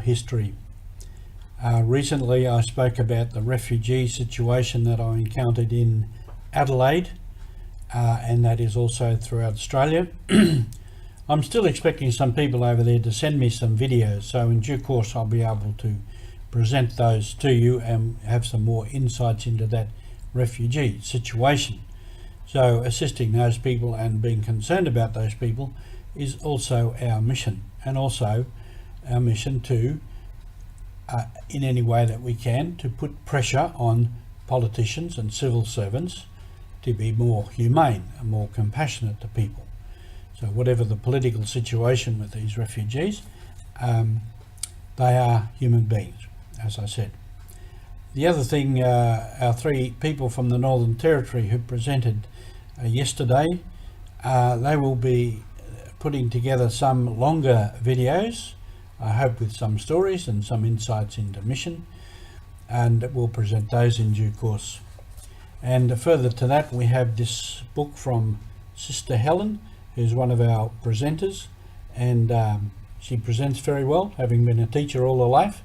history. Recently I spoke about the refugee situation that I encountered in Adelaide, and that is also throughout Australia. I'm still expecting some people over there to send me some videos, so in due course I'll be able to present those to you and have some more insights into that refugee situation. So assisting those people and being concerned about those people is also our mission, and also our mission to, in any way that we can, to put pressure on politicians and civil servants to be more humane and more compassionate to people. So whatever the political situation with these refugees, they are human beings, as I said. The other thing, our three people from the Northern Territory who presented yesterday, they will be putting together some longer videos, I hope with some stories and some insights into mission, and we'll present those in due course. And further to that, we have this book from Sister Helen, who's one of our presenters, and she presents very well, having been a teacher all her life,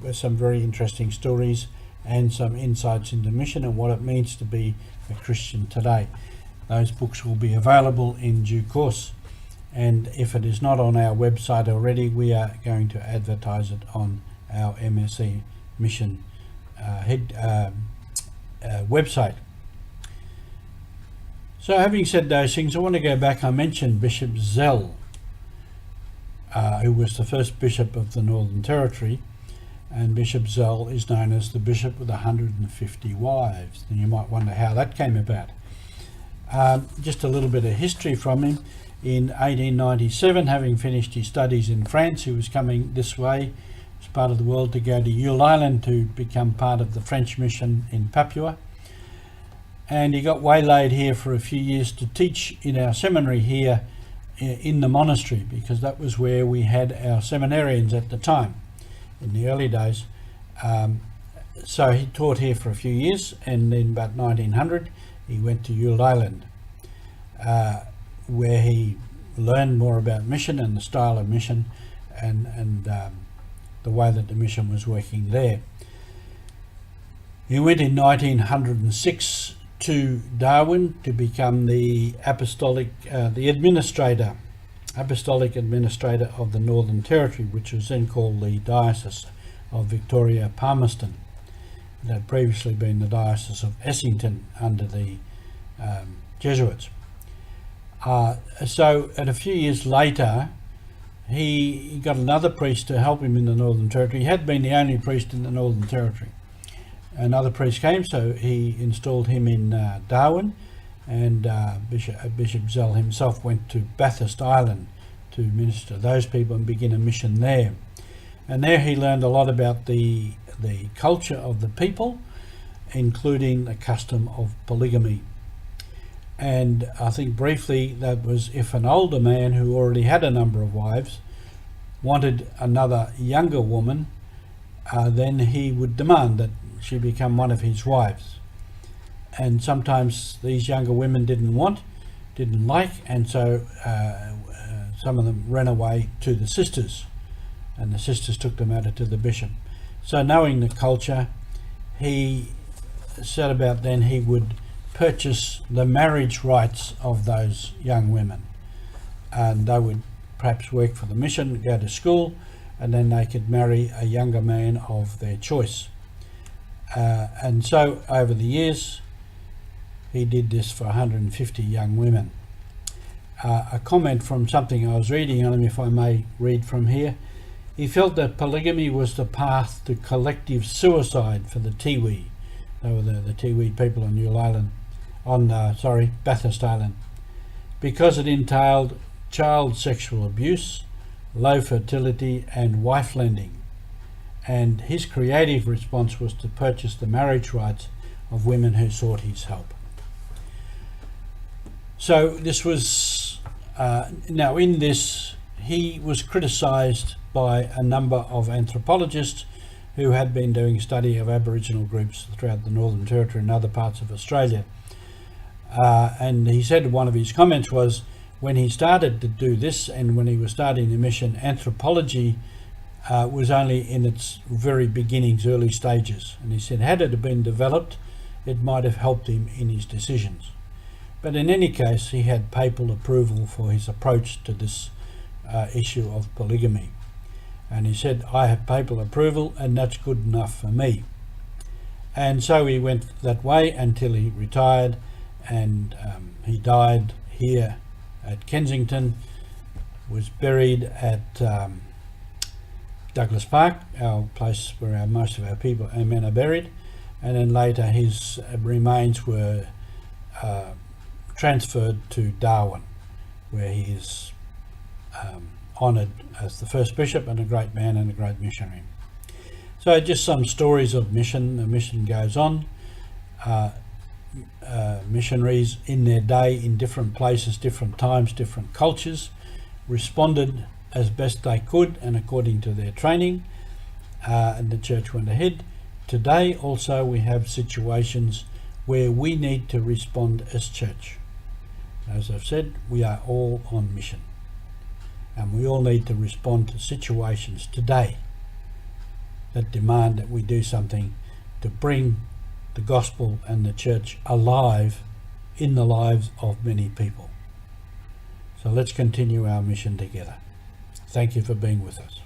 with some very interesting stories and some insights into mission and what it means to be a Christian today. Those books will be available in due course, and if it is not on our website already, we are going to advertise it on our MSC Mission website. So having said those things, I want to go back. I mentioned Bishop Gsell, who was the first bishop of the Northern Territory, and Bishop Gsell is known as the bishop with 150 wives. And you might wonder how that came about. Just a little bit of history from him. In 1897, having finished his studies in France, he was coming this way, as part of the world, to go to Gsell Island to become part of the French mission in Papua. And he got waylaid here for a few years to teach in our seminary here in the monastery, because that was where we had our seminarians at the time, in the early days. So he taught here for a few years, and in about 1900 he went to Gsell Island, where he learned more about mission and the style of mission and the way that the mission was working there. He went in 1906 to Darwin to become the apostolic apostolic administrator of the Northern Territory, which was then called the Diocese of Victoria Palmerston. It had previously been the Diocese of Essington under the Jesuits. So at a few years later, he got another priest to help him in the Northern Territory. He had been the only priest in the Northern Territory. Another priest came, so he installed him in Darwin, and Bishop Gsell himself went to Bathurst Island to minister to those people and begin a mission there. And there he learned a lot about the culture of the people, including the custom of polygamy. And I think briefly that was if an older man who already had a number of wives wanted another younger woman, then he would demand that she become one of his wives. And sometimes these younger women didn't like, and so some of them ran away to the sisters, and the sisters took the matter to the bishop. So knowing the culture, he set about then he would purchase the marriage rights of those young women, and they would perhaps work for the mission, go to school, and then they could marry a younger man of their choice. And so over the years he did this for 150 young women. A comment from something I was reading on him, if I may read from here. He felt that polygamy was the path to collective suicide for the Tiwi. They were the Tiwi people on Bathurst Island, because it entailed child sexual abuse, low fertility and wife lending. And his creative response was to purchase the marriage rights of women who sought his help. So this was, now in this, he was criticised by a number of anthropologists who had been doing study of Aboriginal groups throughout the Northern Territory and other parts of Australia. And he said one of his comments was, when he started to do this and when he was starting the mission, anthropology was only in its very beginnings, early stages. And he said, had it been developed, it might have helped him in his decisions. But in any case, he had papal approval for his approach to this issue of polygamy. And he said, I have papal approval and that's good enough for me. And so he went that way until he retired, and he died here at Kensington, was buried at Douglas Park, our place where most of our people and men are buried, and then later his remains were transferred to Darwin, where he is honoured as the first bishop and a great man and a great missionary. So just some stories of mission. The mission goes on. Missionaries in their day, in different places, different times, different cultures, responded as best they could and according to their training, and the church went ahead. Today also we have situations where we need to respond as church. As I've said, we are all on mission, and we all need to respond to situations today that demand that we do something to bring the gospel and the church alive in the lives of many people. So let's continue our mission together. Thank you for being with us.